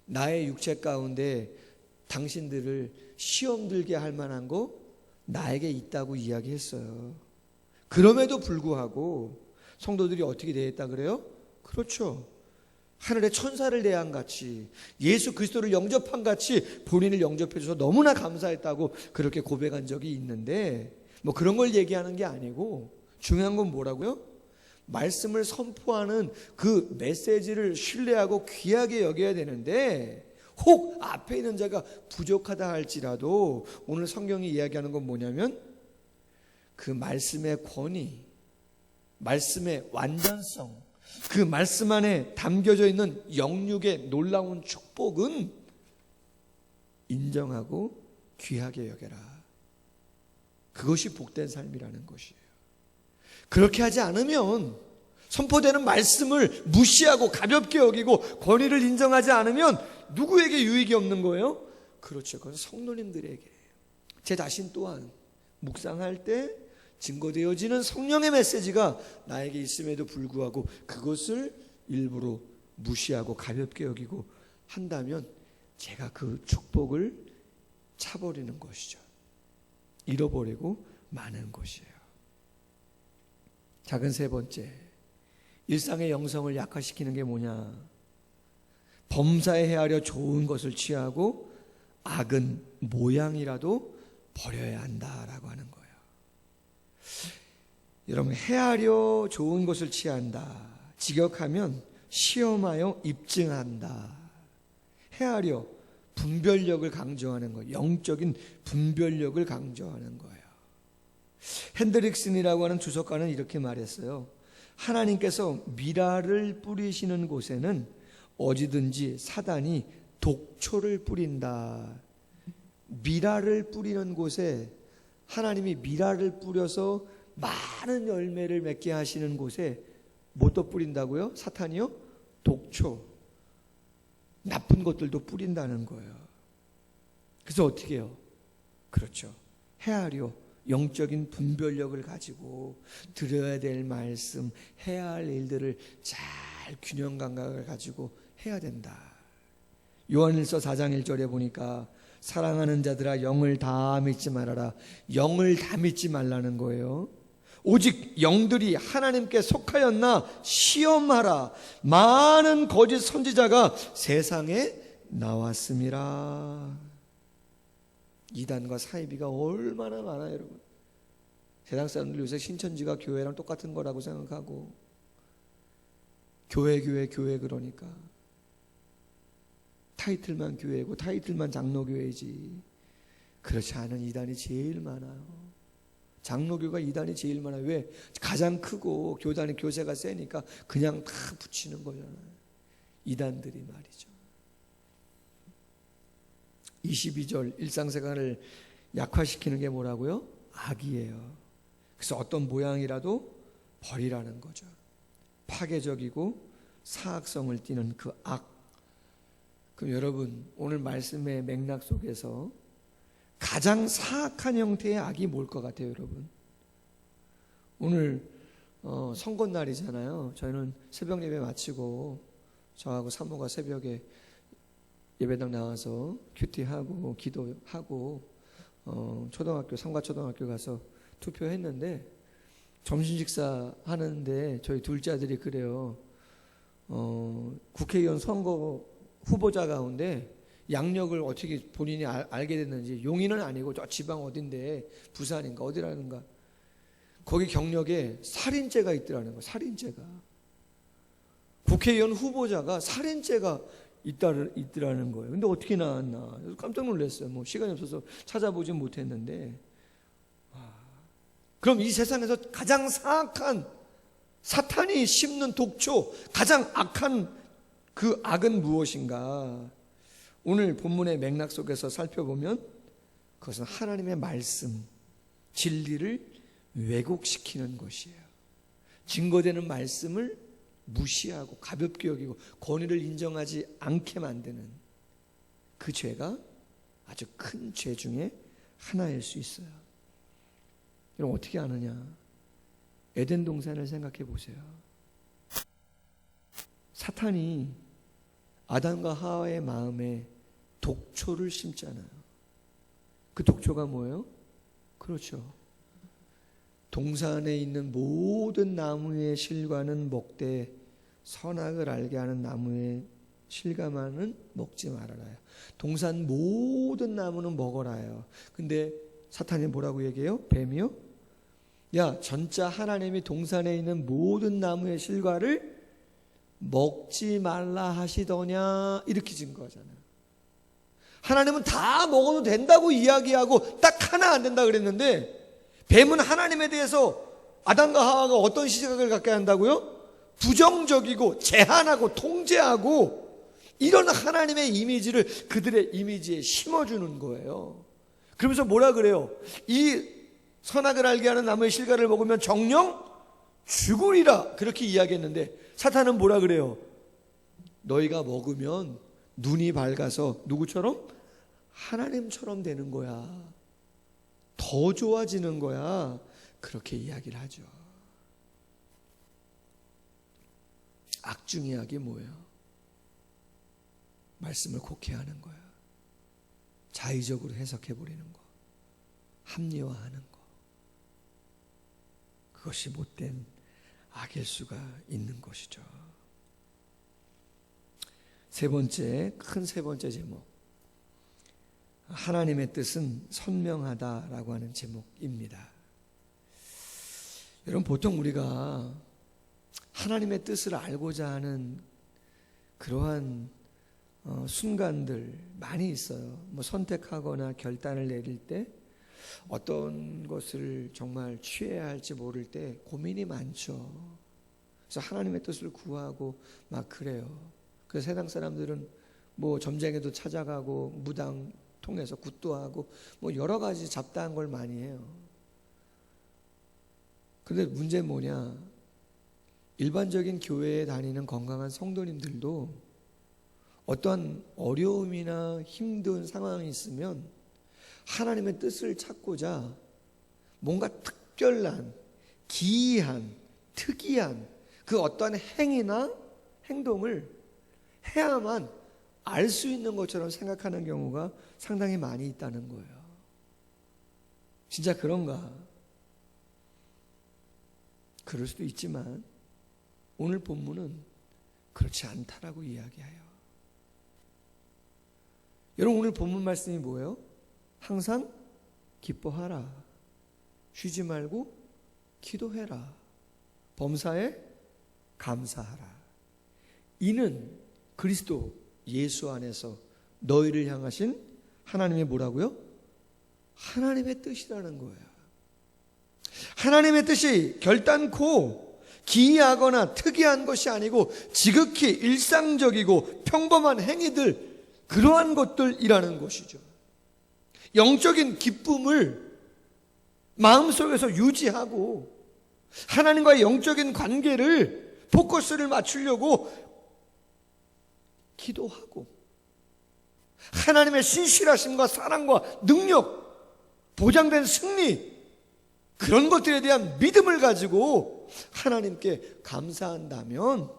나의 육체 가운데 당신들을 시험 들게 할 만한 거 나에게 있다고 이야기했어요. 그럼에도 불구하고 성도들이 어떻게 대했다 그래요? 그렇죠. 하늘의 천사를 대한 같이 예수 그리스도를 영접한 같이 본인을 영접해줘서 너무나 감사했다고 그렇게 고백한 적이 있는데 뭐 그런 걸 얘기하는 게 아니고 중요한 건 뭐라고요? 말씀을 선포하는 그 메시지를 신뢰하고 귀하게 여겨야 되는데 혹 앞에 있는 자가 부족하다 할지라도 오늘 성경이 이야기하는 건 뭐냐면 그 말씀의 권위, 말씀의 완전성, 그 말씀 안에 담겨져 있는 영육의 놀라운 축복은 인정하고 귀하게 여겨라. 그것이 복된 삶이라는 것이에요. 그렇게 하지 않으면 선포되는 말씀을 무시하고 가볍게 여기고 권위를 인정하지 않으면 누구에게 유익이 없는 거예요? 그렇죠. 그건 성도님들에게. 제 자신 또한 묵상할 때 증거되어지는 성령의 메시지가 나에게 있음에도 불구하고 그것을 일부러 무시하고 가볍게 여기고 한다면 제가 그 축복을 차버리는 것이죠. 잃어버리고 마는 것이에요. 작은 세 번째, 일상의 영성을 약화시키는 게 뭐냐? 범사에 헤아려 좋은 것을 취하고 악은 모양이라도 버려야 한다라고 하는 거예요. 여러분, 헤아려 좋은 것을 취한다. 직역하면 시험하여 입증한다. 헤아려 분별력을 강조하는 거예요. 영적인 분별력을 강조하는 거예요. 핸드릭슨이라고 하는 주석가는 이렇게 말했어요. 하나님께서 미라를 뿌리시는 곳에는 어디든지 사단이 독초를 뿌린다. 미라를 뿌리는 곳에, 하나님이 미라를 뿌려서 많은 열매를 맺게 하시는 곳에 뭐 또 뿌린다고요? 사탄이요? 독초, 나쁜 것들도 뿌린다는 거예요. 그래서 어떻게 해요? 그렇죠. 헤아려 영적인 분별력을 가지고 들어야 될 말씀, 해야 할 일들을 잘 균형 감각을 가지고 해야 된다. 요한일서 4장 1절에 보니까 사랑하는 자들아 영을 다 믿지 말아라. 영을 다 믿지 말라는 거예요. 오직 영들이 하나님께 속하였나 시험하라. 많은 거짓 선지자가 세상에 나왔음이라. 이단과 사이비가 얼마나 많아요, 여러분. 세상 사람들 요새 신천지가 교회랑 똑같은 거라고 생각하고 교회 그러니까 타이틀만 교회고 타이틀만 장로교회지. 그렇지 않은 이단이 제일 많아요. 장로교가 이단이 제일 많아요. 왜? 가장 크고 교단의 교세가 세니까 그냥 다 붙이는 거잖아요. 이단들이 말이죠. 22절 일상생활을 약화시키는 게 뭐라고요? 악이에요. 그래서 어떤 모양이라도 버리라는 거죠. 파괴적이고 사악성을 띠는 그 악. 그럼 여러분, 오늘 말씀의 맥락 속에서 가장 사악한 형태의 악이 뭘 것 같아요, 여러분? 오늘 선거날이잖아요. 저희는 새벽 예배 마치고 저하고 사모가 새벽에 예배당 나와서 큐티하고 기도하고 초등학교, 삼가초등학교 가서 투표했는데 점심 식사 하는데 저희 둘째 아들이 그래요. 국회의원 선거 후보자 가운데 양력을 어떻게 본인이 알게 됐는지, 용인은 아니고 저 지방 어딘데 부산인가 어디라는가, 거기 경력에 살인죄가 있더라는 거예요. 살인죄가. 국회의원 후보자가 살인죄가 있더라는 거예요. 근데 어떻게 나왔나 깜짝 놀랐어요. 뭐 시간이 없어서 찾아보진 못했는데. 그럼 이 세상에서 가장 사악한, 사탄이 심는 독초, 가장 악한 그 악은 무엇인가? 오늘 본문의 맥락 속에서 살펴보면 그것은 하나님의 말씀, 진리를 왜곡시키는 것이에요. 증거되는 말씀을 무시하고 가볍게 여기고 권위를 인정하지 않게 만드는 그 죄가 아주 큰 죄 중에 하나일 수 있어요. 그럼 어떻게 아느냐? 에덴 동산을 생각해 보세요. 사탄이 아담과 하와의 마음에 독초를 심잖아요. 그 독초가 뭐예요? 그렇죠. 동산에 있는 모든 나무의 실과는 먹되 선악을 알게 하는 나무의 실과만은 먹지 말아라요. 동산 모든 나무는 먹어라요. 근데 사탄이 뭐라고 얘기해요? 뱀이요? 야, 전자 하나님이 동산에 있는 모든 나무의 실과를 먹지 말라 하시더냐, 이렇게 증거하잖아요. 하나님은 다 먹어도 된다고 이야기하고 딱 하나 안 된다 그랬는데, 뱀은 하나님에 대해서 아담과 하와가 어떤 시각을 갖게 한다고요? 부정적이고 제한하고 통제하고 이런 하나님의 이미지를 그들의 이미지에 심어주는 거예요. 그러면서 뭐라 그래요? 이 선악을 알게 하는 나무의 실과를 먹으면 정령 죽으리라 그렇게 이야기했는데 사탄은 뭐라 그래요? 너희가 먹으면 눈이 밝아서 누구처럼? 하나님처럼 되는 거야. 더 좋아지는 거야. 그렇게 이야기를 하죠. 악중의 악이 뭐예요? 말씀을 곡해하는 거야. 자의적으로 해석해버리는 거. 합리화하는 거. 그것이 못된 악일 수가 있는 것이죠. 세 번째 제목. 하나님의 뜻은 선명하다라고 하는 제목입니다. 여러분, 보통 우리가 하나님의 뜻을 알고자 하는 그러한 순간들 많이 있어요. 선택하거나 결단을 내릴 때 어떤 것을 정말 취해야 할지 모를 때 고민이 많죠. 그래서 하나님의 뜻을 구하고 막 그래요. 그래서 세상 사람들은 점쟁이도 찾아가고 무당 통해서 굿도 하고 여러 가지 잡다한 걸 많이 해요. 그런데 문제는 뭐냐? 일반적인 교회에 다니는 건강한 성도님들도 어떠한 어려움이나 힘든 상황이 있으면 하나님의 뜻을 찾고자 뭔가 특별한, 기이한, 특이한 그 어떠한 행위나 행동을 해야만 알 수 있는 것처럼 생각하는 경우가 상당히 많이 있다는 거예요. 진짜 그런가? 그럴 수도 있지만 오늘 본문은 그렇지 않다라고 이야기해요. 여러분, 오늘 본문 말씀이 뭐예요? 항상 기뻐하라. 쉬지 말고 기도해라. 범사에 감사하라. 이는 그리스도 예수 안에서 너희를 향하신 하나님의 뭐라고요? 하나님의 뜻이라는 거예요. 하나님의 뜻이 결단코 기이하거나 특이한 것이 아니고 지극히 일상적이고 평범한 행위들, 그러한 것들이라는 것이죠. 영적인 기쁨을 마음속에서 유지하고 하나님과의 영적인 관계를 포커스를 맞추려고 기도하고 하나님의 신실하심과 사랑과 능력, 보장된 승리, 그런 것들에 대한 믿음을 가지고 하나님께 감사한다면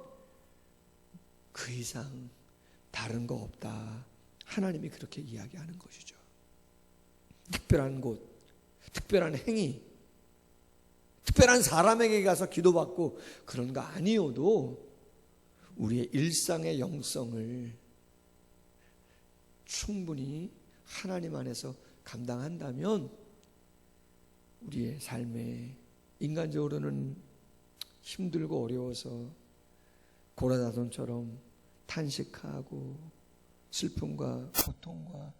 그 이상 다른 거 없다. 하나님이 그렇게 이야기하는 것이죠. 특별한 곳, 특별한 행위, 특별한 사람에게 가서 기도받고 그런 거 아니어도 우리의 일상의 영성을 충분히 하나님 안에서 감당한다면 우리의 삶에 인간적으로는 힘들고 어려워서 고라다돈처럼 탄식하고 슬픔과 고통과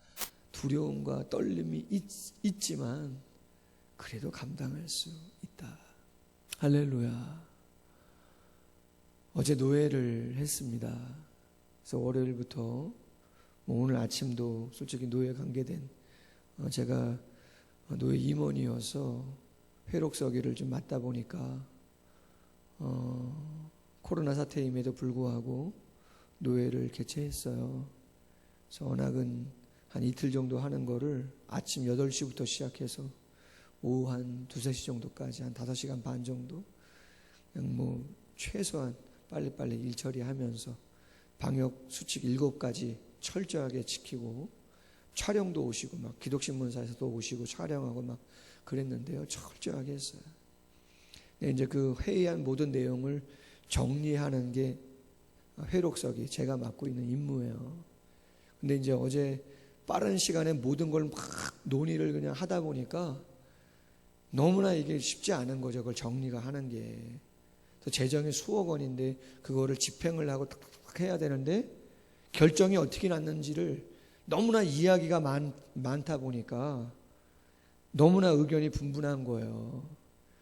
두려움과 떨림이 있지만 그래도 감당할 수 있다. 할렐루야. 어제 노예를 했습니다. 그래서 월요일부터 오늘 아침도 솔직히 노예 관계된 제가 노예 임원이어서 회록서기를 좀 맡다 보니까 코로나 사태임에도 불구하고 노예를 개최했어요. 그래서 언학은 한 이틀 정도 하는 거를 아침 8시부터 시작해서 오후 한 2, 3시 정도까지 한 5시간 반 정도 그냥 최소한 빨리빨리 일 처리하면서 방역 수칙 7가지 철저하게 지키고 촬영도 오시고 막 기독신문사에서도 오시고 촬영하고 막 그랬는데요. 철저하게 했어요. 이제 그 회의한 모든 내용을 정리하는 게 회록서기 제가 맡고 있는 임무예요. 근데 이제 어제 빠른 시간에 모든 걸 막 논의를 그냥 하다 보니까 너무나 이게 쉽지 않은 거죠. 그걸 정리가 하는 게. 재정이 수억 원인데 그거를 집행을 하고 탁 해야 되는데 결정이 어떻게 났는지를 너무나 이야기가 많다 보니까 너무나 의견이 분분한 거예요.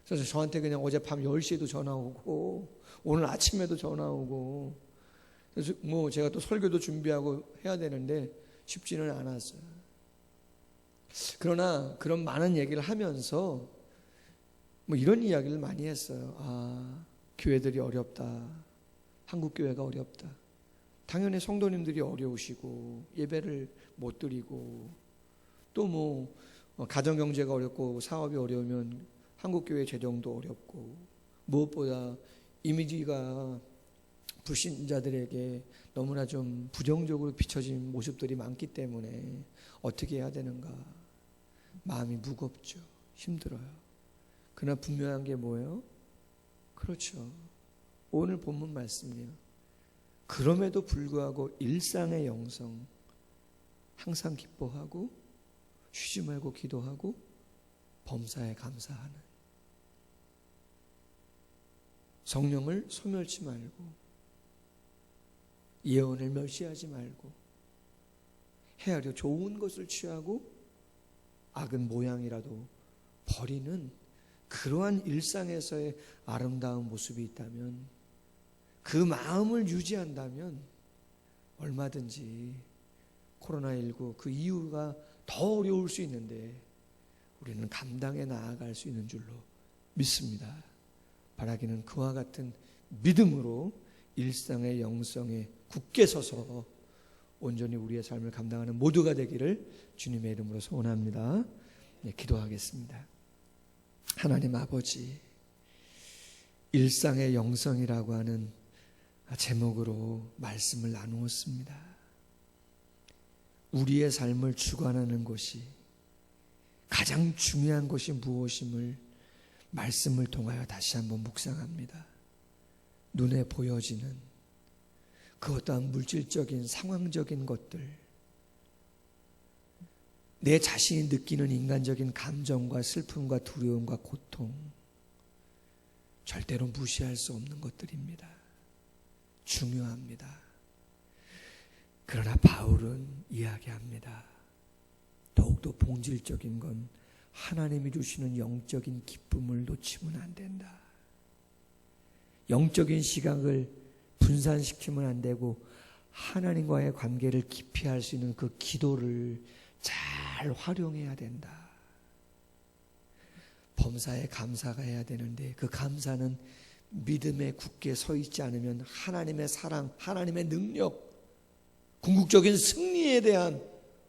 그래서 저한테 그냥 어젯밤 10시에도 전화 오고 오늘 아침에도 전화 오고 그래서 제가 또 설교도 준비하고 해야 되는데 쉽지는 않았어요. 그러나 그런 많은 얘기를 하면서 뭐 이런 이야기를 많이 했어요. 교회들이 어렵다. 한국 교회가 어렵다. 당연히 성도님들이 어려우시고 예배를 못 드리고 또 뭐 가정 경제가 어렵고 사업이 어려우면 한국 교회 재정도 어렵고 무엇보다 이미지가 불신자들에게 너무나 좀 부정적으로 비춰진 모습들이 많기 때문에 어떻게 해야 되는가 마음이 무겁죠. 힘들어요. 그러나 분명한 게 뭐예요? 그렇죠. 오늘 본문 말씀이에요. 그럼에도 불구하고 일상의 영성 항상 기뻐하고 쉬지 말고 기도하고 범사에 감사하는 성령을 소멸치 말고 예언을 멸시하지 말고 헤아려 좋은 것을 취하고 악은 모양이라도 버리는 그러한 일상에서의 아름다운 모습이 있다면 그 마음을 유지한다면 얼마든지 코로나19 그 이유가 더 어려울 수 있는데 우리는 감당해 나아갈 수 있는 줄로 믿습니다. 바라기는 그와 같은 믿음으로 일상의 영성에 굳게 서서 온전히 우리의 삶을 감당하는 모두가 되기를 주님의 이름으로 소원합니다. 기도하겠습니다. 하나님 아버지, 일상의 영성이라고 하는 제목으로 말씀을 나누었습니다. 우리의 삶을 주관하는 것이 가장 중요한 것이 무엇임을 말씀을 통하여 다시 한번 묵상합니다. 눈에 보여지는 그 어떠한 물질적인 상황적인 것들, 내 자신이 느끼는 인간적인 감정과 슬픔과 두려움과 고통, 절대로 무시할 수 없는 것들입니다. 중요합니다. 그러나 바울은 이야기합니다. 더욱더 본질적인 건 하나님이 주시는 영적인 기쁨을 놓치면 안 된다. 영적인 시각을 분산시키면 안 되고 하나님과의 관계를 깊이 할 수 있는 그 기도를 잘 활용해야 된다. 범사에 감사가 해야 되는데 그 감사는 믿음에 굳게 서 있지 않으면 하나님의 사랑, 하나님의 능력, 궁극적인 승리에 대한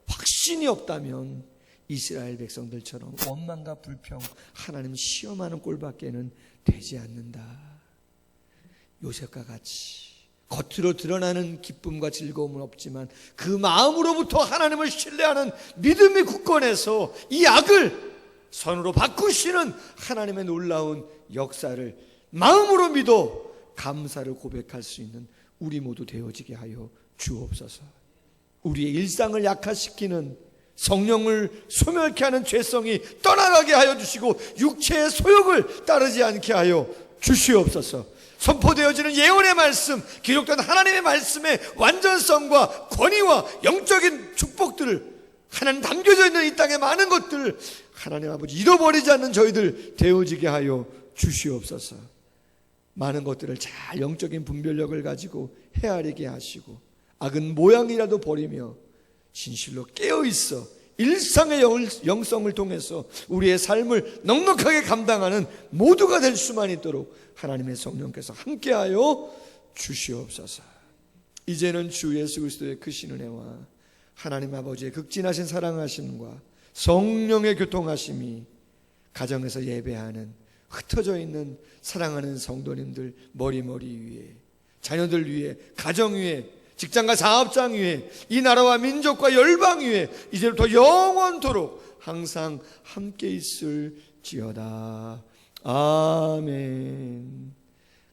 확신이 없다면 이스라엘 백성들처럼 원망과 불평, 하나님 시험하는 꼴밖에는 되지 않는다. 요셉과 같이 겉으로 드러나는 기쁨과 즐거움은 없지만 그 마음으로부터 하나님을 신뢰하는 믿음이 굳건해서 이 악을 선으로 바꾸시는 하나님의 놀라운 역사를 마음으로 믿어 감사를 고백할 수 있는 우리 모두 되어지게 하여 주옵소서. 우리의 일상을 약화시키는 성령을 소멸케 하는 죄성이 떠나가게 하여 주시고 육체의 소욕을 따르지 않게 하여 주시옵소서. 선포되어지는 예언의 말씀, 기록된 하나님의 말씀의 완전성과 권위와 영적인 축복들을 하나님 담겨져 있는 이 땅의 많은 것들을 하나님 아버지 잃어버리지 않는 저희들 되어지게 하여 주시옵소서. 많은 것들을 잘 영적인 분별력을 가지고 헤아리게 하시고 악은 모양이라도 버리며 진실로 깨어있어 일상의 영성을 통해서 우리의 삶을 넉넉하게 감당하는 모두가 될 수만 있도록 하나님의 성령께서 함께하여 주시옵소서. 이제는 주 예수 그리스도의 크신 은혜와 하나님 아버지의 극진하신 사랑하심과 성령의 교통하심이 가정에서 예배하는 흩어져 있는 사랑하는 성도님들 머리 위에, 자녀들 위에, 가정 위에, 직장과 사업장 위에, 이 나라와 민족과 열방 위에 이제부터 영원토록 항상 함께 있을지어다. 아멘.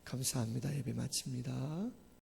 감사합니다. 예배 마칩니다.